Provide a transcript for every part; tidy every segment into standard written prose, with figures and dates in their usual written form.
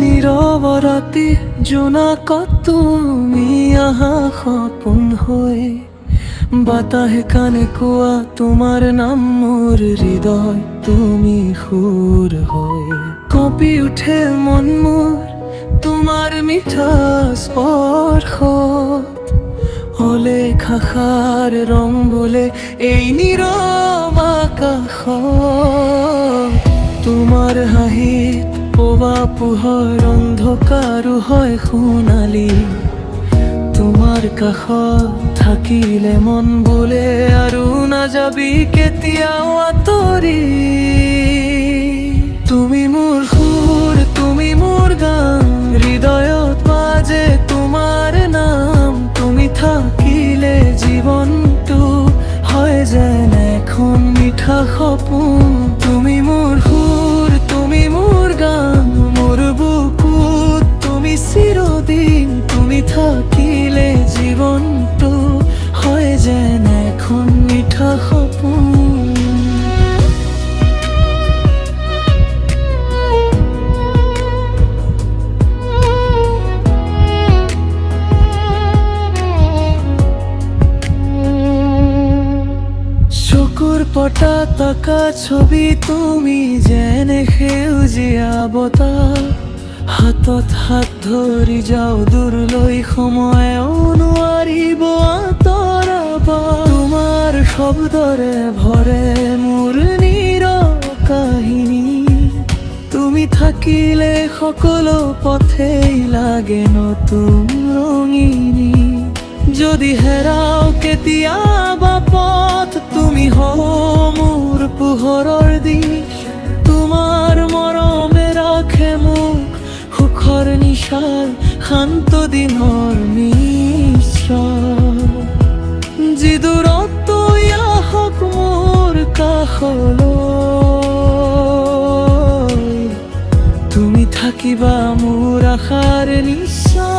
নীৰৱৰতি জোনাকত তুমি আহা সপোন হৈ, বাতাহে কানে কোৱা তোমাৰ নাম, মোৰ হৃদয় তুমি সুৰ হৈ। কঁপি উঠে মন মোৰ তোমাৰ মিঠা স্পৰ্শত, অলেখ আশাৰ ৰং বোলে এই নীৰৱ আকাশত। তোমাৰ হাঁহিত পোৱা পোহৰ অন্ধকাৰো হয় সোণালী, তোমাৰ কাষত থাকিলে মন বোলে আৰু নাযাবি কেতিয়াও আঁতৰি। তুমি মোৰ সুৰ, তুমি মোৰ গান, হৃদয়ত বাজে তোমাৰ নাম। তুমি থাকিলে জীৱনটো হয় যেন এখন মিঠা সপোন। তুমি মোৰ সুৰ, তুমি মোৰ গান, মোৰ বুকুত তুমি চিৰদিন। তুমি থাকিলে জীৱনটো হয় যেন এখন মিঠা সপোন। চকুৰ পতাকা ছবি তুমি যেন সেউজীয়া বতাহ, হাতত হাত ধৰি যাওঁ দূৰলৈ, সময়েও নোৱাৰিব আঁতৰাব। তোমাৰ শব্দৰে ভৰে মোৰ নীৰৱ কাহিনী, তুমি থাকিলে সকলো পথেই লাগে নতুন ৰঙিনী। যদি হেৰাও কেতিয়াবা পথ, তুমি হও মোৰ পোহৰৰ দিশ। তোমাৰ মৰমে ৰাখে মোক সুখৰ নিশাৰ শান্ত দিনৰ নিশ্চয়। যি দূৰত্বই আহক মোৰ কাষলৈ, তুমি থাকিবা মোৰ আশাৰ নিশ্চয়।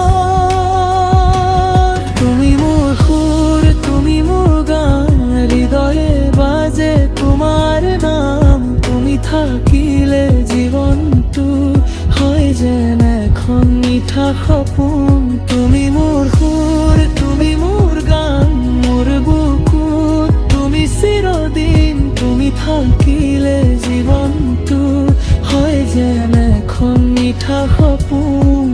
তুমি মোৰ সুৰ, তুমি মোৰ গান, হৃদয়ে বাজে তোমাৰ নাম। তুমি থাকিলে জীৱনটো হয় যেন এখন মিঠা সপোন। তুমি মোৰ সুৰ, তুমি মোৰ গান, মোৰ বুকুত তুমি চিৰদিন। তুমি থাকিলে জীৱনটো হয় যেন এখন মিঠা সপোন।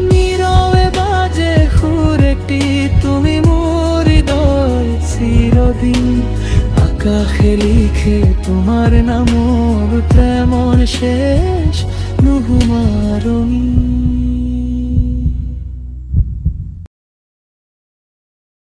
নীৰৱে বাজে সুৰ এটি, তুমি মোৰ হৃদয় চিৰদিন। আকাশে লিখে তোমাৰ নামৰ প্ৰেমৰ শেষ নোহোৱা ৰঙিন।